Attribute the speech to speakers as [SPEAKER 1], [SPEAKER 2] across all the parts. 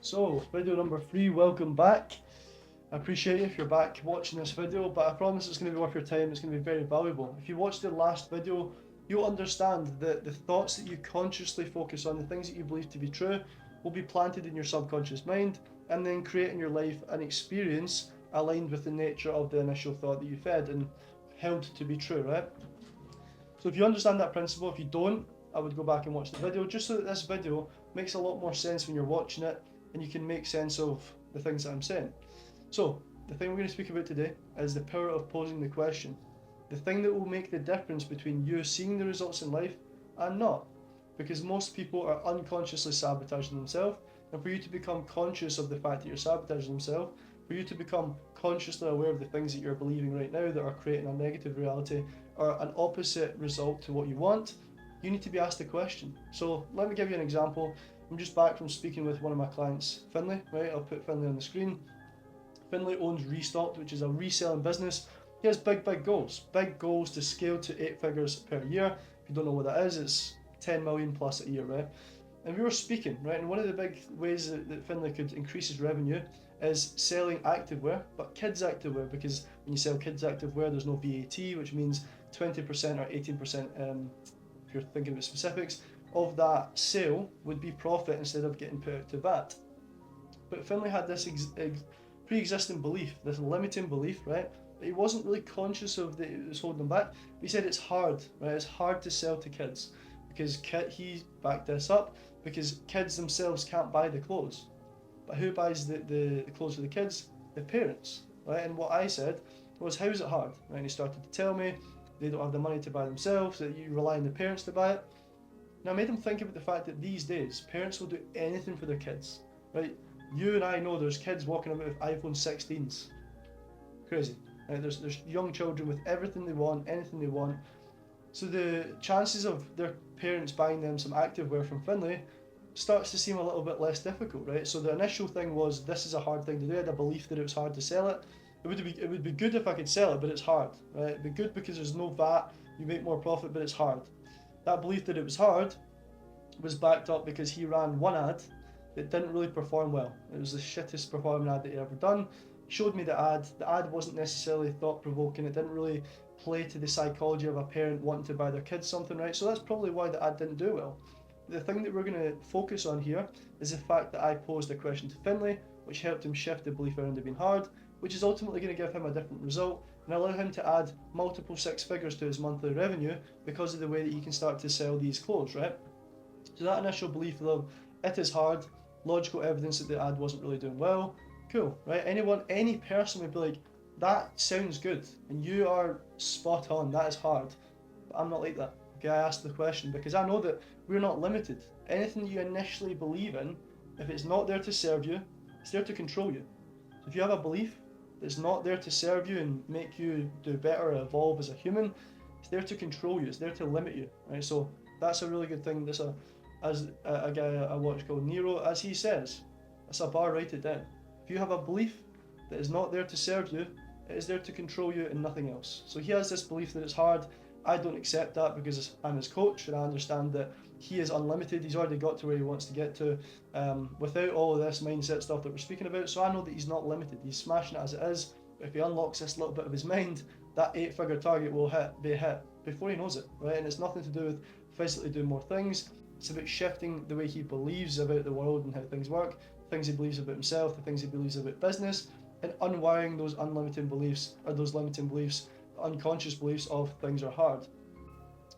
[SPEAKER 1] So, video number 3, welcome back. I appreciate it if you're back watching this video, but I promise it's going to be worth your time, it's going to be very valuable. If you watched the last video, you'll understand that the thoughts that you consciously focus on, the things that you believe to be true, will be planted in your subconscious mind and then create in your life an experience aligned with the nature of the initial thought that you fed and held to be true, right? So if you understand that principle, if you don't, I would go back and watch the video, just so that this video makes a lot more sense when you're watching it and you can make sense of the things that I'm saying. So, the thing we're going to speak about today is the power of posing the question. The thing that will make the difference between you seeing the results in life and not. Because most people are unconsciously sabotaging themselves, and for you to become conscious of the fact that you're sabotaging themselves, for you to become consciously aware of the things that you're believing right now that are creating a negative reality or an opposite result to what you want, you need to be asked the question. So let me give you an example. I'm just back from speaking with one of my clients, Finlay, right? I'll put Finlay on the screen. Finlay owns Restocked, which is a reselling business. He has big goals to scale to 8 figures per year. If you don't know what that is, it's 10 million plus a year, right? And we were speaking, right? And one of the big ways that Finlay could increase his revenue is selling activewear, but kids activewear, because when you sell kids activewear, there's no VAT, which means 20% or 18%, if you're thinking about specifics, of that sale would be profit instead of getting put out to VAT. But Finlay had this pre-existing belief, this limiting belief, right? But he wasn't really conscious of that it was holding him back. But he said it's hard, right? It's hard to sell to kids because he backed this up because kids themselves can't buy the clothes. But who buys the clothes for the kids? The parents, right? And what I said was, how is it hard? Right? And he started to tell me they don't have the money to buy themselves, that you rely on the parents to buy it. Now I made him think about the fact that these days parents will do anything for their kids, right? You and I know there's kids walking about with iPhone 16s. Crazy. Right? There's young children with everything they want, anything they want. So the chances of their parents buying them some activewear from Finlay starts to seem a little bit less difficult, right? So the initial thing was, this is a hard thing to do. I had a belief that it was hard to sell it. It would be good if I could sell it, but it's hard, right? It'd be good because there's no VAT, you make more profit, but it's hard. That belief that it was hard was backed up because he ran one ad that didn't really perform well. It was the shittest performing ad that he'd ever done. He showed me the ad. The ad wasn't necessarily thought-provoking. It didn't really play to the psychology of a parent wanting to buy their kids something, right? So that's probably why the ad didn't do well. The thing that we're going to focus on here is the fact that I posed a question to Finlay, which helped him shift the belief around it being hard, which is ultimately going to give him a different result and allow him to add multiple 6 figures to his monthly revenue because of the way that he can start to sell these clothes, right? So that initial belief of it is hard, logical evidence that the ad wasn't really doing well, cool, right? Any person would be like, that sounds good, and you are spot on, that is hard. But I'm not like that. Okay, I asked the question because I know that we're not limited. Anything you initially believe in, if it's not there to serve you, it's there to control you. So if you have a belief that's not there to serve you and make you do better or evolve as a human, it's there to control you, it's there to limit you, right? So that's a really good thing. As a guy I watch called Nero, as he says, that's a bar, write it down. If you have a belief that is not there to serve you, it is there to control you and nothing else. So he has this belief that it's hard. I don't accept that because I'm his coach and I understand that he is unlimited. He's already got to where he wants to get to without all of this mindset stuff that we're speaking about. So I know that he's not limited. He's smashing it as it is. But if he unlocks this little bit of his mind, that 8-figure target will be hit before he knows it, right? And it's nothing to do with physically doing more things. It's about shifting the way he believes about the world and how things work, the things he believes about himself, the things he believes about business, and unwiring those unlimited beliefs, or those limiting beliefs, unconscious beliefs of things are hard.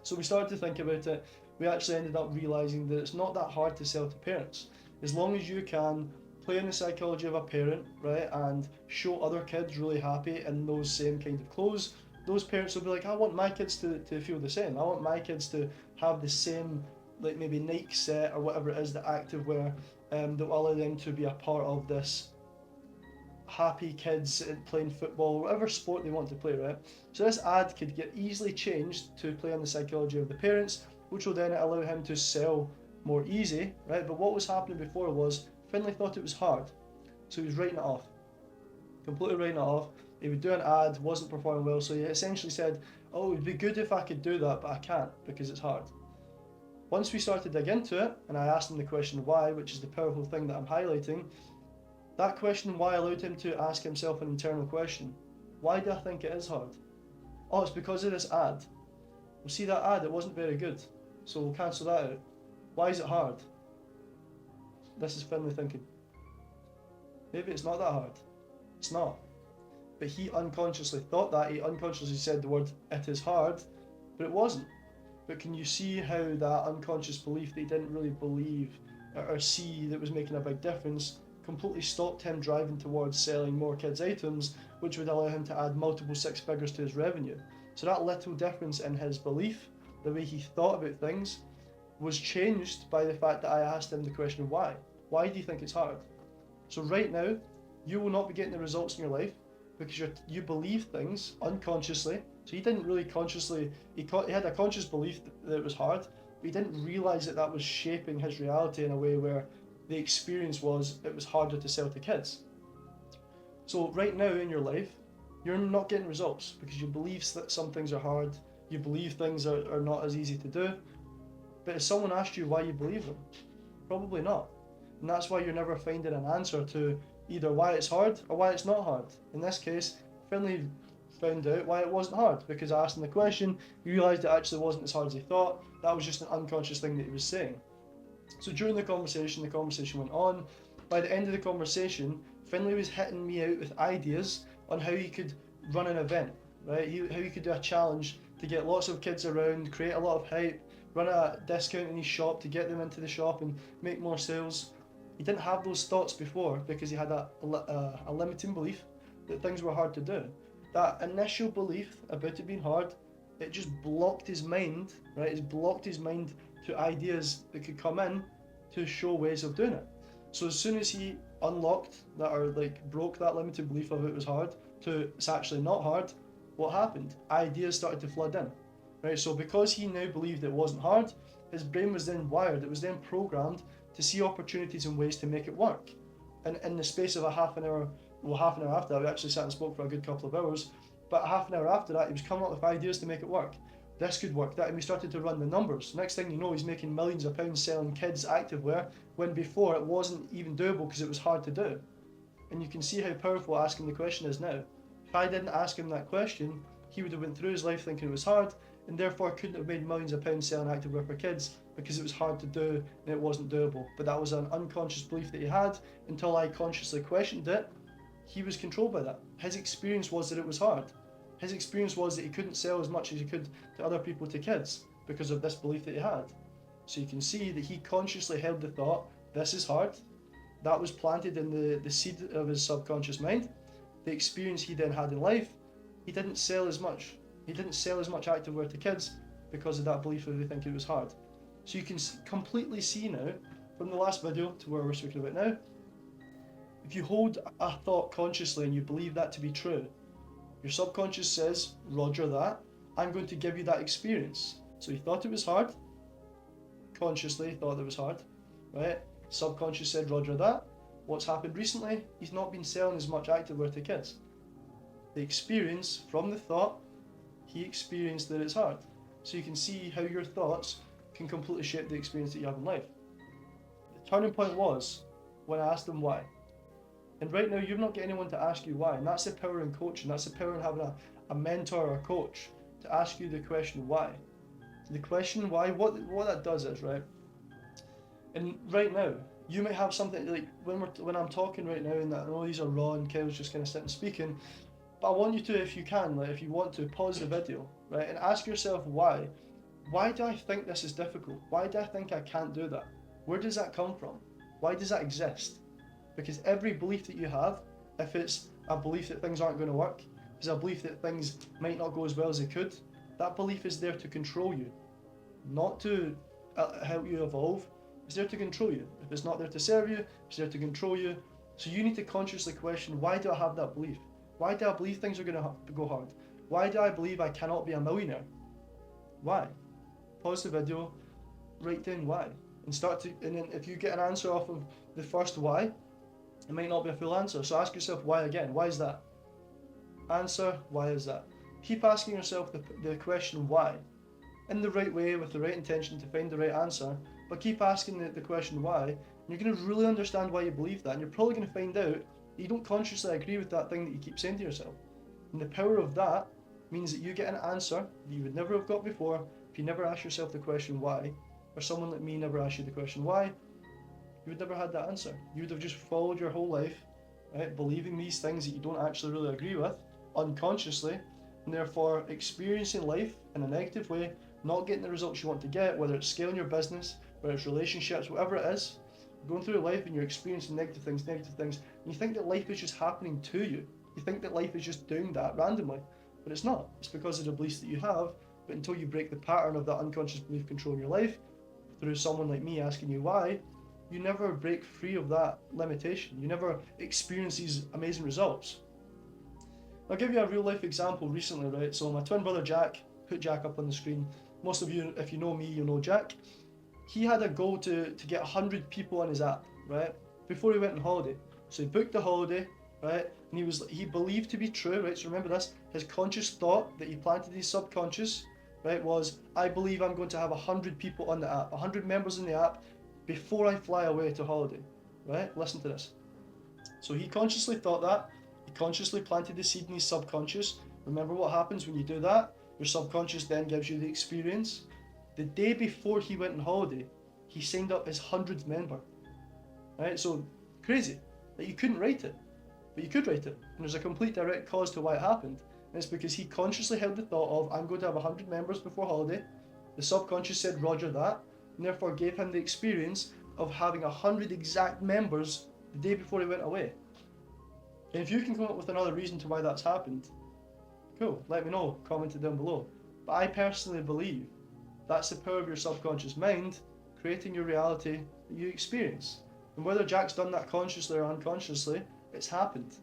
[SPEAKER 1] So we started to think about it. We actually ended up realizing that it's not that hard to sell to parents. As long as you can play in the psychology of a parent, right, and show other kids really happy in those same kind of clothes, those parents will be like, I want my kids to feel the same. I want my kids to have the same, like maybe Nike set or whatever it is, the activewear, that will allow them to be a part of this happy kids playing football, whatever sport they want to play, right? So this ad could get easily changed to play on the psychology of the parents, which will then allow him to sell more easy, right? But what was happening before was Finlay thought it was hard, so he was writing it off, completely writing it off. He would do an ad, wasn't performing well, so he essentially said, oh, it would be good if I could do that, but I can't because it's hard. Once we started to dig into it, and I asked him the question why, which is the powerful thing that I'm highlighting, that question why allowed him to ask himself an internal question. Why do I think it is hard? Oh, it's because of this ad. Well, see that ad, it wasn't very good, so we'll cancel that out. Why is it hard? This is Finlay thinking. Maybe it's not that hard. It's not. But he unconsciously thought that, he unconsciously said the word, it is hard, but it wasn't. But can you see how that unconscious belief that he didn't really believe or see that was making a big difference completely stopped him driving towards selling more kids' items, which would allow him to add multiple six figures to his revenue. So that little difference in his belief, the way he thought about things, was changed by the fact that I asked him the question why. Why do you think it's hard? So right now, you will not be getting the results in your life because you believe things unconsciously. So he didn't really consciously, he had a conscious belief that it was hard, but he didn't realize that that was shaping his reality in a way where the experience was it was harder to sell to kids. So right now in your life, you're not getting results because you believe that some things are hard, you believe things are not as easy to do. But if someone asked you why you believe them, probably not. And that's why you're never finding an answer to either why it's hard or why it's not hard. In this case, Finlay found out why it wasn't hard because I asked him the question, he realised it actually wasn't as hard as he thought. That was just an unconscious thing that he was saying. So during the conversation went on. By the end of the conversation, Finlay was hitting me out with ideas on how he could run an event, right? How he could do a challenge to get lots of kids around, create a lot of hype, run a discount in his shop to get them into the shop and make more sales. He didn't have those thoughts before because he had a limiting belief that things were hard to do. That initial belief about it being hard, it just blocked his mind, right? It blocked his mind to ideas that could come in to show ways of doing it. So as soon as he unlocked that or broke that limited belief of it was hard to it's actually not hard, what happened? Ideas started to flood in, right? So because he now believed it wasn't hard, his brain was then wired, it was then programmed to see opportunities and ways to make it work. And in the space of half an hour after that, we actually sat and spoke for a good couple of hours, but half an hour after that, he was coming up with ideas to make it work. This could work, that, and we started to run the numbers. Next thing you know, he's making millions of pounds selling kids' activewear, when before it wasn't even doable because it was hard to do. And you can see how powerful asking the question is now. If I didn't ask him that question, he would have went through his life thinking it was hard, and therefore couldn't have made millions of pounds selling activewear for kids because it was hard to do and it wasn't doable. But that was an unconscious belief that he had until I consciously questioned it. He was controlled by that. His experience was that it was hard. His experience was that he couldn't sell as much as he could to other people, to kids, because of this belief that he had. So you can see that he consciously held the thought, this is hard. That was planted in the seed of his subconscious mind. The experience he then had in life, he didn't sell as much. He didn't sell as much activewear to kids because of that belief that they think it was hard. So you can completely see now, from the last video to where we're speaking about now, if you hold a thought consciously and you believe that to be true, your subconscious says, roger that, I'm going to give you that experience. So he thought it was hard, consciously thought it was hard, right? Subconscious said, roger that. What's happened recently? He's not been selling as much activewear to kids. The experience from the thought, he experienced that it's hard. So you can see how your thoughts can completely shape the experience that you have in life. The turning point was when I asked him why. And right now, you've not got anyone to ask you why. And that's the power in coaching. That's the power in having a mentor or a coach to ask you the question why. The question why, what that does is, right? And right now, you might have something like when I'm talking right now, and I know these are raw and Kyle's just kind of sitting speaking, but I want you to, if you can, if you want to, pause the video, right, and ask yourself why. Why do I think this is difficult? Why do I think I can't do that? Where does that come from? Why does that exist? Because every belief that you have, if it's a belief that things aren't going to work, if it's a belief that things might not go as well as they could, that belief is there to control you, not to help you evolve. It's there to control you. If it's not there to serve you, it's there to control you. So you need to consciously question, why do I have that belief? Why do I believe things are going to go hard? Why do I believe I cannot be a millionaire? Why? Pause the video, write down why, and then if you get an answer off of the first why, it might not be a full answer. So ask yourself why again. Why is that? Answer, why is that? Keep asking yourself the question why. in the right way with the right intention to find the right answer, but keep asking the question why, and you're going to really understand why you believe that, and you're probably going to find out that you don't consciously agree with that thing that you keep saying to yourself. And the power of that means that you get an answer that you would never have got before if you never ask yourself the question why, or someone like me never asked you the question why. You would never had that answer. You would have just followed your whole life, right, believing these things that you don't actually really agree with, unconsciously, and therefore experiencing life in a negative way, not getting the results you want to get, whether it's scaling your business, whether it's relationships, whatever it is. You're going through life and you're experiencing negative things, and you think that life is just happening to you. You think that life is just doing that randomly, but it's not. It's because of the beliefs that you have, but until you break the pattern of that unconscious belief controlling your life, through someone like me asking you why, you never break free of that limitation. You never experience these amazing results. I'll give you a real life example recently, right? So my twin brother Jack, put Jack up on the screen. Most of you, if you know me, you know Jack. He had a goal to get 100 people on his app, right? Before he went on holiday. So he booked the holiday, right? And he believed to be true, right? So remember this, his conscious thought that he planted his subconscious, right, was, I believe I'm going to have 100 people on the app, 100 members in the app before I fly away to holiday, right? Listen to this. So he consciously thought that, he consciously planted the seed in his subconscious. Remember what happens when you do that? Your subconscious then gives you the experience. The day before he went on holiday, he signed up his 100th member, right? So crazy that you couldn't write it, but you could write it. And there's a complete direct cause to why it happened. And it's because he consciously held the thought of, I'm going to have 100 members before holiday. The subconscious said, Roger that, and therefore gave him the experience of having 100 exact members the day before he went away. And if you can come up with another reason to why that's happened, cool, let me know, comment it down below. But I personally believe that's the power of your subconscious mind creating your reality that you experience. And whether Jack's done that consciously or unconsciously, it's happened.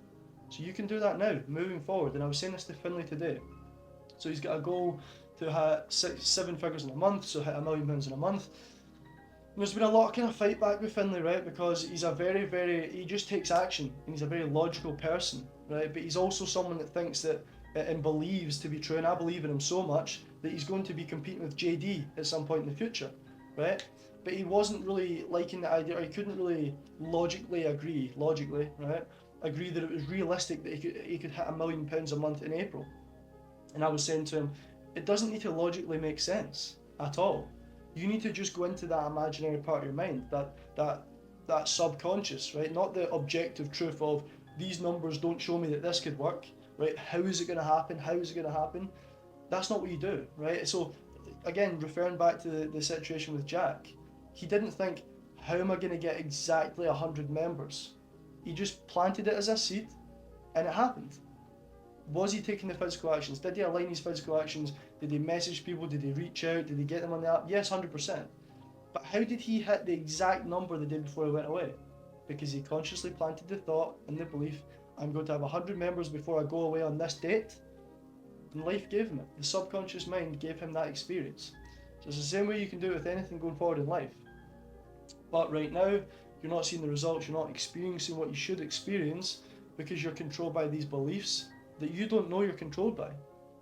[SPEAKER 1] So you can do that now, moving forward. And I was saying this to Finlay today. So he's got a goal to hit 7 figures in a month, so hit £1 million in a month. And there's been a lot of kind of fight back with Finlay, right? Because he's he just takes action, and he's a very logical person, right? But he's also someone that thinks that and believes to be true, and I believe in him so much that he's going to be competing with JD at some point in the future, right? But he wasn't really liking the idea, or he couldn't really logically agree that it was realistic that he could hit £1 million a month in April. And I was saying to him, it doesn't need to logically make sense at all. You need to just go into that imaginary part of your mind, that subconscious, right? Not the objective truth of these numbers don't show me that this could work, right? How is it going to happen? How is it going to happen? That's not what you do, right? So again, referring back to the situation with Jack, he didn't think, how am I going to get exactly 100 members? He just planted it as a seed, and it happened. Was he taking the physical actions? Did he align his physical actions? Did he message people? Did he reach out? Did he get them on the app? Yes, 100%. But how did he hit the exact number the day before he went away? Because he consciously planted the thought and the belief, I'm going to have 100 members before I go away on this date. And life gave him it. The subconscious mind gave him that experience. So it's the same way you can do it with anything going forward in life. But right now, you're not seeing the results, you're not experiencing what you should experience because you're controlled by these beliefs that you don't know you're controlled by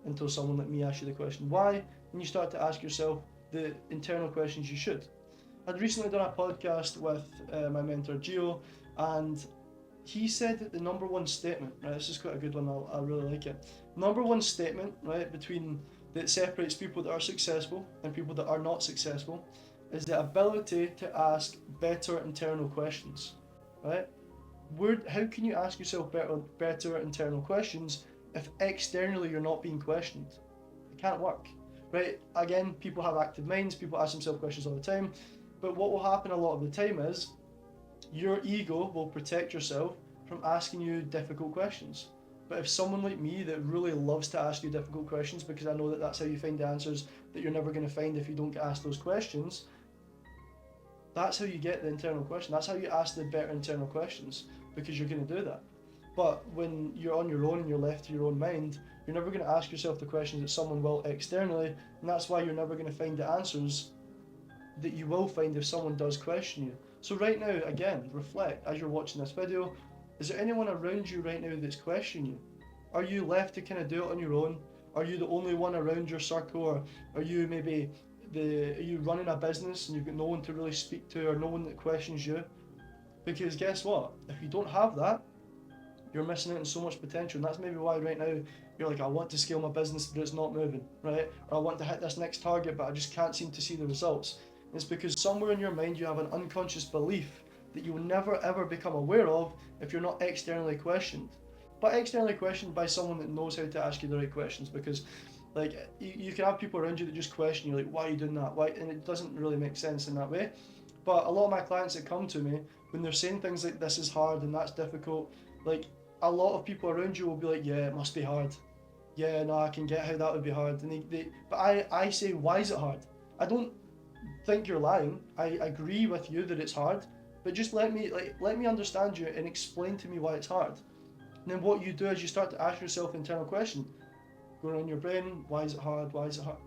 [SPEAKER 1] until someone like me asks you the question why, and you start to ask yourself the internal questions you should. I'd recently done a podcast with my mentor Gio, and he said that the number one statement, right, this is quite a good one, I really like it. Number one statement, right, that separates people that are successful and people that are not successful is the ability to ask better internal questions, right? How can you ask yourself better internal questions if externally you're not being questioned? It can't work, right? Again, people have active minds, people ask themselves questions all the time, but what will happen a lot of the time is your ego will protect yourself from asking you difficult questions. But if someone like me that really loves to ask you difficult questions, because I know that that's how you find the answers that you're never going to find if you don't get asked those questions, that's how you get the internal question. That's how you ask the better internal questions, because you're going to do that. But when you're on your own and you're left to your own mind, you're never going to ask yourself the questions that someone will externally, and that's why you're never going to find the answers that you will find if someone does question you. So right now, again, reflect as you're watching this video. Is there anyone around you right now that's questioning you? Are you left to kind of do it on your own? Are you the only one around your circle, or are you maybe are you running a business and you've got no one to really speak to or no one that questions you? Because guess what? If you don't have that, you're missing out on so much potential. And that's maybe why right now you're like, I want to scale my business, but it's not moving, right? Or I want to hit this next target, but I just can't seem to see the results. And it's because somewhere in your mind you have an unconscious belief that you will never ever become aware of if you're not externally questioned. But externally questioned by someone that knows how to ask you the right questions, because like you can have people around you that just question you, like, why are you doing that? Why? And it doesn't really make sense in that way. But a lot of my clients that come to me, when they're saying things like this is hard and that's difficult, like a lot of people around you will be like, yeah, it must be hard. Yeah, no, I can get how that would be hard. And but I say, why is it hard? I don't think you're lying. I agree with you that it's hard, but just let me understand you and explain to me why it's hard. And then what you do is you start to ask yourself internal question, going on in your brain, why is it hard? Why is it hard?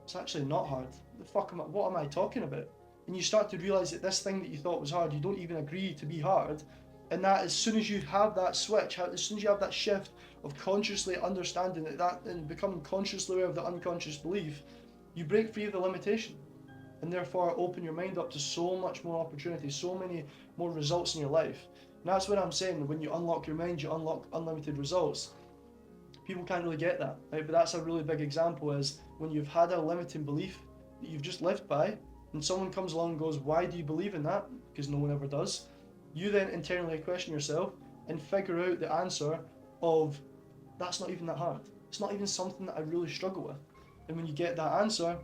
[SPEAKER 1] It's actually not hard. What am I talking about? And you start to realize that this thing that you thought was hard, you don't even agree to be hard. And that as soon as you have that switch, as soon as you have that shift of consciously understanding that and becoming consciously aware of the unconscious belief, you break free of the limitation and therefore open your mind up to so much more opportunity, so many more results in your life. And that's what I'm saying, when you unlock your mind, you unlock unlimited results. People can't really get that, right? But that's a really big example, is when you've had a limiting belief that you've just lived by, and someone comes along and goes, why do you believe in that? Because no one ever does. You then internally question yourself and figure out the answer of, that's not even that hard. It's not even something that I really struggle with. And when you get that answer,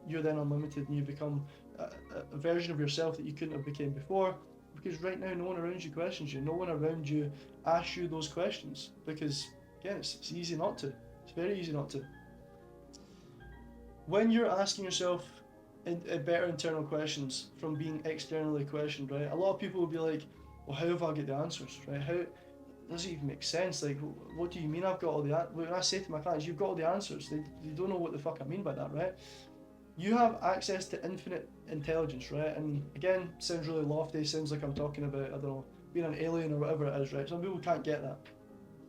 [SPEAKER 1] you're then unlimited and you become a version of yourself that you couldn't have became before, because right now no one around you questions you. No one around you asks you those questions, because again, it's easy not to. It's very easy not to. When you're asking yourself better internal questions from being externally questioned, right? A lot of people will be like, well, how have I got the answers, right? How does it even make sense? Like, what do you mean I've got all the answers? When I say to my clients, you've got all the answers, they don't know what the fuck I mean by that, right? You have access to infinite intelligence, right? And again, sounds really lofty, sounds like I'm talking about, I don't know, being an alien or whatever it is, right? Some people can't get that.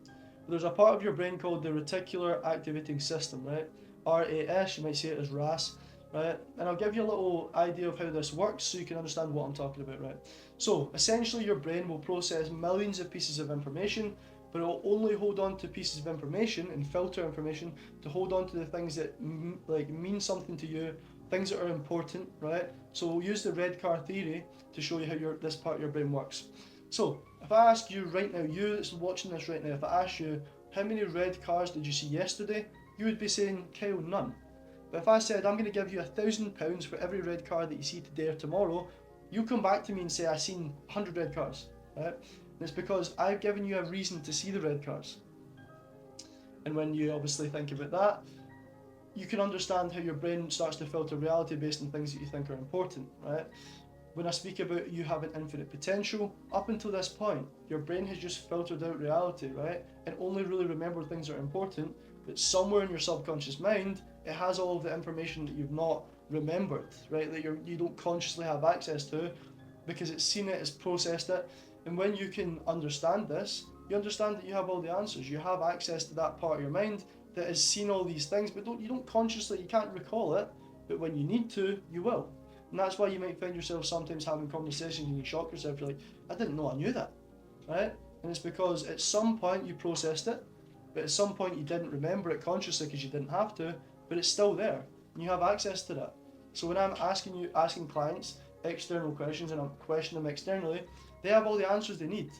[SPEAKER 1] But there's a part of your brain called the reticular activating system, right? RAS, you might say it as RAS, right? And I'll give you a little idea of how this works so you can understand what I'm talking about, right? So essentially your brain will process millions of pieces of information, but it will only hold on to pieces of information and filter information to hold on to the things that mean something to you, things that are important, right? So we'll use the red car theory to show you how this part of your brain works. So if I ask you right now, you that's watching this right now, if I ask you how many red cars did you see yesterday, you would be saying, Kyle, none. But if I said I'm going to give you £1,000 for every red car that you see today or tomorrow, you come back to me and say I've seen 100 red cars, right? And it's because I've given you a reason to see the red cars. And when you obviously think about that, you can understand how your brain starts to filter reality based on things that you think are important, right? When I speak about you having infinite potential, up until this point, your brain has just filtered out reality, right? And only really remembered things that are important, but somewhere in your subconscious mind, it has all of the information that you've not remembered, right? That you don't consciously have access to, because it's seen it, it's processed it. And when you can understand this, you understand that you have all the answers. You have access to that part of your mind that has seen all these things, but you don't consciously, you can't recall it, but when you need to, you will. And that's why you might find yourself sometimes having conversations and you shock yourself, you're like, I didn't know I knew that, right? And it's because at some point you processed it, but at some point you didn't remember it consciously because you didn't have to, but it's still there, and you have access to that. So when I'm asking clients external questions and I'm questioning them externally, they have all the answers they need.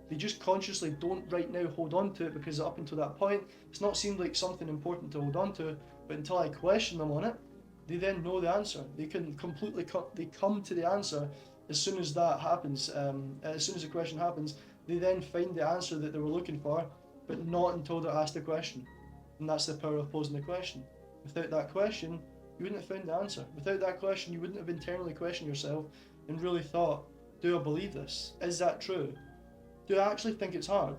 [SPEAKER 1] They just consciously don't right now hold on to it, because up until that point, it's not seemed like something important to hold on to, but until I question them on it, they then know the answer. They can completely they come to the answer as soon as that happens. As soon as the question happens, they then find the answer that they were looking for, but not until they're asked the question. And that's the power of posing the question. Without that question, you wouldn't have found the answer. Without that question, you wouldn't have internally questioned yourself and really thought, do I believe this? Is that true? Do I actually think it's hard?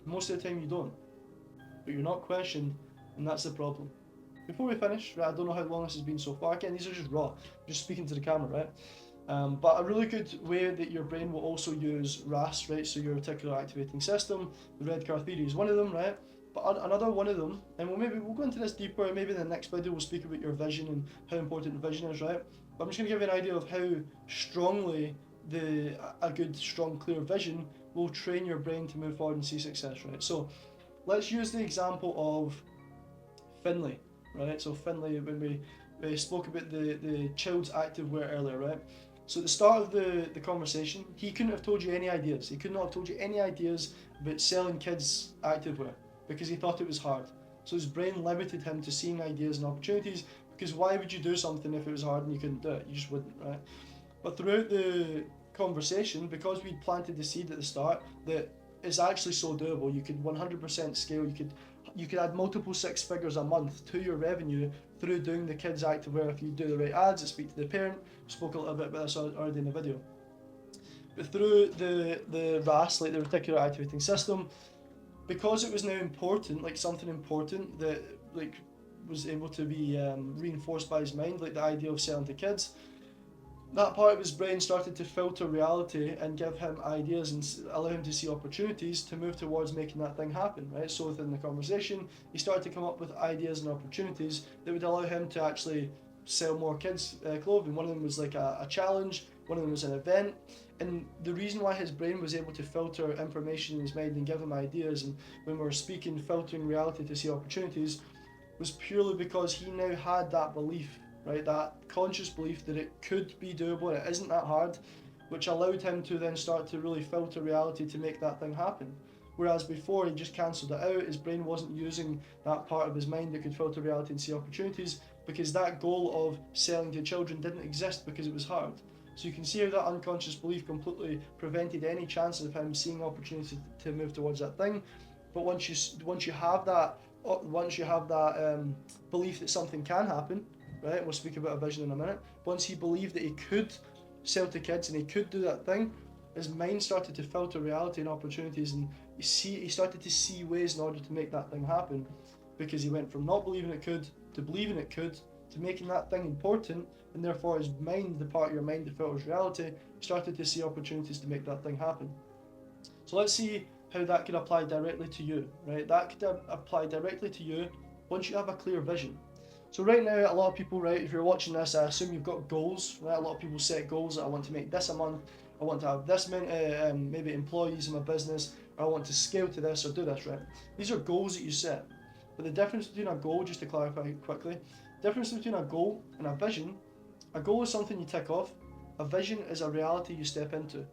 [SPEAKER 1] Most of the time you don't. But you're not questioned, and that's the problem. Before we finish, right, I don't know how long this has been so far. Again, these are just raw, just speaking to the camera, right? But a really good way that your brain will also use RAS, right? So your reticular activating system, the red car theory is one of them, right? But another one of them, and we'll go into this deeper. Maybe in the next video we'll speak about your vision and how important vision is, right? But I'm just going to give you an idea of how strongly a good, strong, clear vision will train your brain to move forward and see success, right? So let's use the example of Finley, right? So Finley, when we spoke about the child's activewear earlier, right? So at the start of the conversation, he couldn't have told you any ideas. He could not have told you any ideas about selling kids activewear because he thought it was hard. So his brain limited him to seeing ideas and opportunities, because why would you do something if it was hard and you couldn't do it? You just wouldn't, right? But throughout the conversation, because we'd planted the seed at the start that it's actually so doable, you could 100% scale, you could add multiple six figures a month to your revenue through doing the kids activewear if you do the right ads and speak to the parent. Spoke a little bit about this already in the video. But through the RAS, like the reticular activating system, because it was now important, like something important that like was able to be reinforced by his mind, like the idea of selling to kids, that part of his brain started to filter reality and give him ideas and allow him to see opportunities to move towards making that thing happen, right? So within the conversation, he started to come up with ideas and opportunities that would allow him to actually sell more kids' clothing. One of them was like a challenge, one of them was an event. And the reason why his brain was able to filter information in his mind and give him ideas, and when we were speaking, filtering reality to see opportunities, was purely because he now had that belief, right? That conscious belief that it could be doable, it isn't that hard, which allowed him to then start to really filter reality to make that thing happen. Whereas before he just cancelled it out, his brain wasn't using that part of his mind that could filter reality and see opportunities, because that goal of selling to children didn't exist because it was hard. So you can see how that unconscious belief completely prevented any chances of him seeing opportunity to move towards that thing. But once you have that belief that something can happen, right? We'll speak about a vision in a minute. Once he believed that he could sell to kids and he could do that thing, his mind started to filter reality and opportunities, and he started to see ways in order to make that thing happen, because he went from not believing it could to believing it could to making that thing important, and therefore his mind, the part of your mind that filters reality, started to see opportunities to make that thing happen. So let's see how that could apply directly to you, right? That could apply directly to you once you have a clear vision. So right now, a lot of people, right, if you're watching this, I assume you've got goals, right? A lot of people set goals that I want to make this a month, I want to have this many maybe employees in my business, or I want to scale to this or do this, right? These are goals that you set. But the difference between a goal, just to clarify quickly, the difference between a goal and a goal is something you tick off, a vision is a reality you step into.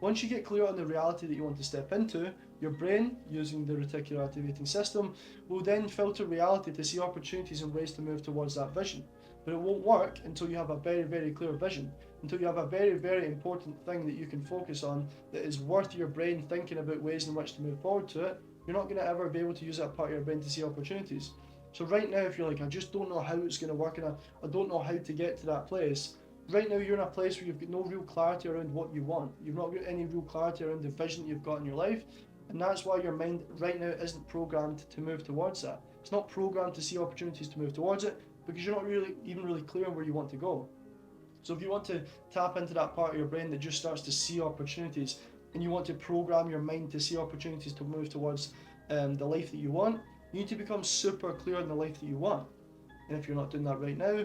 [SPEAKER 1] Once you get clear on the reality that you want to step into, your brain, using the reticular activating system, will then filter reality to see opportunities and ways to move towards that vision. But it won't work until you have a very, very clear vision, until you have a very, very important thing that you can focus on that is worth your brain thinking about ways in which to move forward to it. You're not going to ever be able to use that part of your brain to see opportunities. So right now, if you're like, I just don't know how it's going to work and I don't know how to get to that place, right now you're in a place where you've got no real clarity around what you want. You've not got any real clarity around the vision that you've got in your life, and that's why your mind right now isn't programmed to move towards that. It's not programmed to see opportunities to move towards it, because you're not really clear on where you want to go. So if you want to tap into that part of your brain that just starts to see opportunities, and you want to program your mind to see opportunities to move towards the life that you want, you need to become super clear on the life that you want. And if you're not doing that right now,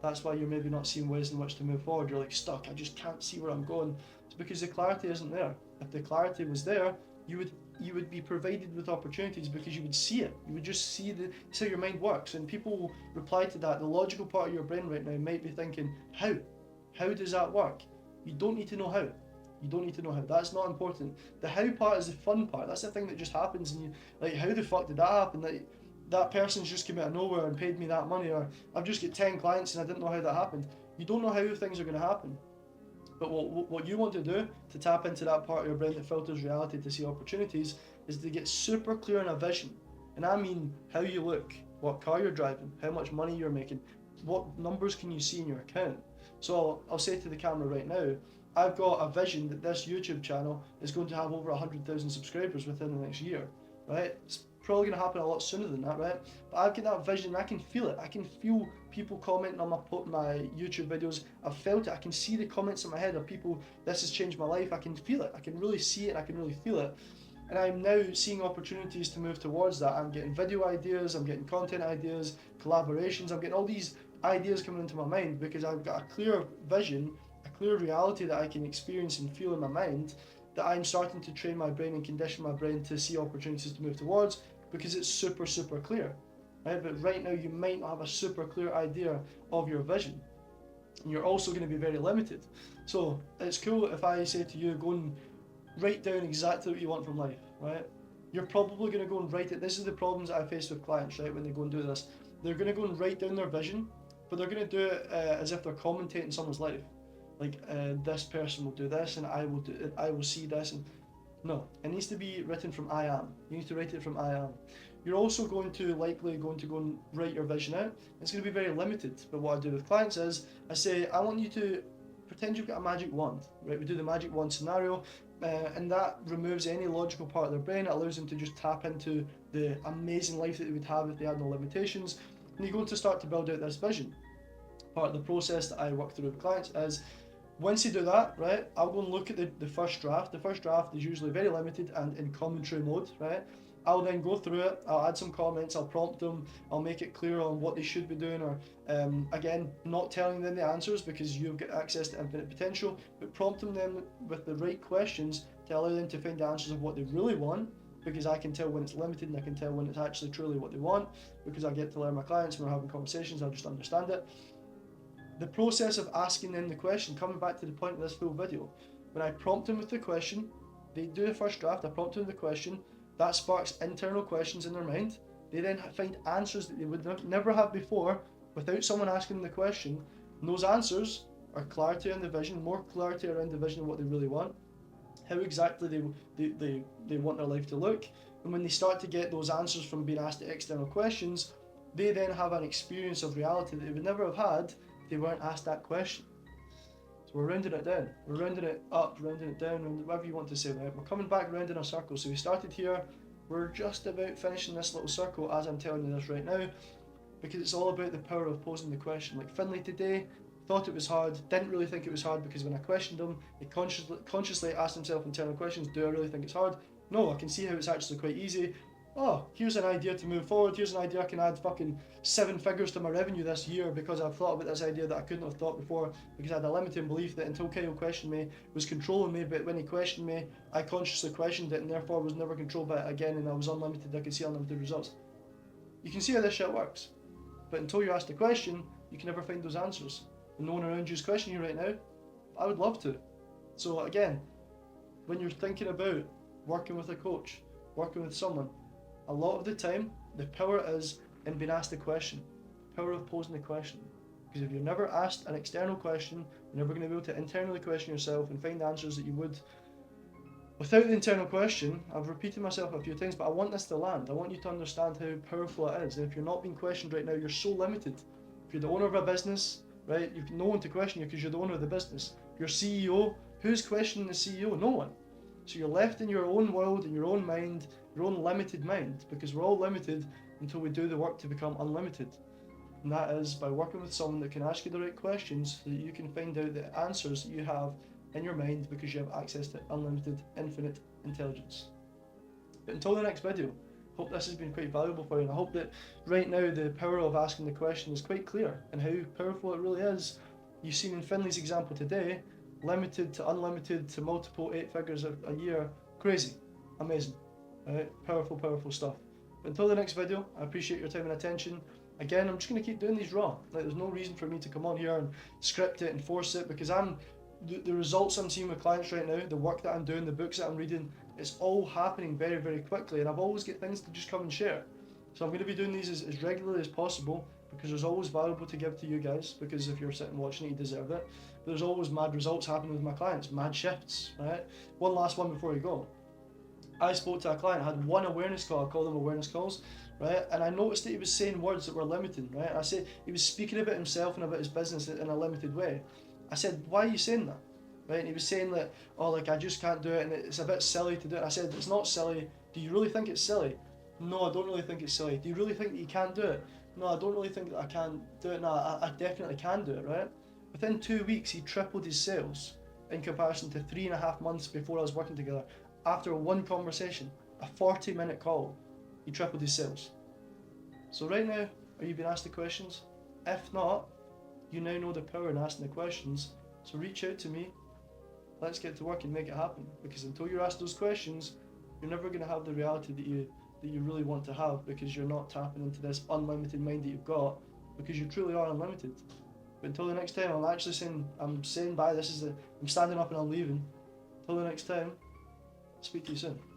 [SPEAKER 1] that's why you're maybe not seeing ways in which to move forward. You're like stuck, I just can't see where I'm going. It's because the clarity isn't there. If the clarity was there, you would be provided with opportunities, because you would see it. You would just see that's how your mind works. And people will reply to that. The logical part of your brain right now might be thinking, how? How does that work? You don't need to know how. You don't need to know how. That's not important. The how part is the fun part. That's the thing that just happens, and you like, how the fuck did that happen? That person's just came out of nowhere and paid me that money, or I've just got 10 clients and I didn't know how that happened. You don't know how things are going to happen. But what you want to do to tap into that part of your brain that filters reality to see opportunities is to get super clear on a vision. And I mean how you look, what car you're driving, how much money you're making, what numbers can you see in your account. So I'll say to the camera right now, I've got a vision that this YouTube channel is going to have over 100,000 subscribers within the next year, right? It's probably going to happen a lot sooner than that, right? But I've got that vision, and I can feel it. I can feel people commenting on my YouTube videos. I've felt it. I can see the comments in my head of people, this has changed my life. I can feel it. I can really see it, and I can really feel it. And I'm now seeing opportunities to move towards that. I'm getting video ideas, I'm getting content ideas, collaborations, I'm getting all these ideas coming into my mind because I've got a clear vision, a clear reality that I can experience and feel in my mind, that I'm starting to train my brain and condition my brain to see opportunities to move towards because it's super, super clear. Right? But right now you might not have a super clear idea of your vision. And you're also going to be very limited. So it's cool if I say to you, go and write down exactly what you want from life, right? You're probably going to go and write it. This is the problems that I face with clients, right? When they go and do this, they're going to go and write down their vision, but they're going to do it as if they're commentating someone's life. Like this person will do this, and I will see this, and no, it needs to be written from I am. You need to write it from I am. You're also likely going to go and write your vision out. It's going to be very limited. But what I do with clients is I say, I want you to pretend you've got a magic wand, right? We do the magic wand scenario, and that removes any logical part of their brain. It allows them to just tap into the amazing life that they would have if they had no limitations. And you're going to start to build out this vision. Part of the process that I work through with clients is, once you do that, right, I'll go and look at the first draft. The first draft is usually very limited and in commentary mode, right? I'll then go through it, I'll add some comments, I'll prompt them, I'll make it clear on what they should be doing, or again, not telling them the answers because you've got access to infinite potential, but prompting them with the right questions to allow them to find the answers of what they really want, because I can tell when it's limited and I can tell when it's actually truly what they want, because I get to learn my clients when we're having conversations, I'll just understand it. The process of asking them the question, coming back to the point of this full video, when I prompt them with the question, they do the first draft, I prompt them with the question, that sparks internal questions in their mind. They then find answers that they would never have before without someone asking them the question. And those answers are clarity on the vision, more clarity around the vision of what they really want, how exactly they want their life to look. And when they start to get those answers from being asked the external questions, they then have an experience of reality that they would never have had if they weren't asked that question. So we're rounding it down, we're rounding it up, rounding it down, whatever you want to say, right? We're coming back round in a circle. So we started here, we're just about finishing this little circle as I'm telling you this right now, because it's all about the power of posing the question. Like Finley today thought it was hard, didn't really think it was hard, because when I questioned him, he consciously asked himself internal questions. Do I really think it's hard? No, I can see how it's actually quite easy. Oh, here's an idea to move forward, here's an idea I can add fucking 7 figures to my revenue this year because I've thought about this idea that I couldn't have thought before, because I had a limiting belief that until Kyle questioned me, it was controlling me, but when he questioned me, I consciously questioned it and therefore was never controlled by it again, and I was unlimited, I could see unlimited results. You can see how this shit works, but until you ask the question, you can never find those answers. And no one around you is questioning you right now. I would love to. So again, when you're thinking about working with a coach, working with someone, a lot of the time, the power is in being asked a question, the power of posing the question. Because if you're never asked an external question, you're never going to be able to internally question yourself and find the answers that you would. Without the internal question, I've repeated myself a few times, but I want this to land. I want you to understand how powerful it is. And if you're not being questioned right now, you're so limited. If you're the owner of a business, right, you've no one to question you because you're the owner of the business. Your CEO, who's questioning the CEO? No one. So you're left in your own world, in your own mind, your own limited mind, because we're all limited until we do the work to become unlimited. And that is by working with someone that can ask you the right questions so that you can find out the answers that you have in your mind, because you have access to unlimited, infinite intelligence. But until the next video, hope this has been quite valuable for you, and I hope that right now the power of asking the question is quite clear and how powerful it really is. You've seen in Finley's example today, limited to unlimited to multiple 8 figures a year, crazy, amazing. Right? Powerful, powerful stuff. But until the next video, I appreciate your time and attention. Again, I'm just going to keep doing these raw. Like, there's no reason for me to come on here and script it and force it, because the results I'm seeing with clients right now, the work that I'm doing, the books that I'm reading, it's all happening very, very quickly, and I've always got things to just come and share. So I'm going to be doing these as regularly as possible, because there's always valuable to give to you guys, because if you're sitting watching it, you deserve it. But there's always mad results happening with my clients, mad shifts, right? One last one before we go. I spoke to a client, I had one awareness call, I call them awareness calls, right? And I noticed that he was saying words that were limiting, right? And I said, he was speaking about himself and about his business in a limited way. I said, why are you saying that? Right? And he was saying that, oh, like, I just can't do it, and it's a bit silly to do it. I said, it's not silly. Do you really think it's silly? No, I don't really think it's silly. Do you really think that you can't do it? No, I don't really think that I can do it. No, I definitely can do it, right? Within 2 weeks, he tripled his sales in comparison to 3.5 months before I was working together, after one conversation. a 40-minute call, you tripled his sales. So right now, are you being asked the questions? If not, you now know the power in asking the questions. So reach out to me. Let's get to work and make it happen. Because until you're asked those questions, you're never going to have the reality that you really want to have, because you're not tapping into this unlimited mind that you've got, because you truly are unlimited. But until the next time, I'm saying bye. I'm standing up and I'm leaving. Until the next time, speak to you soon.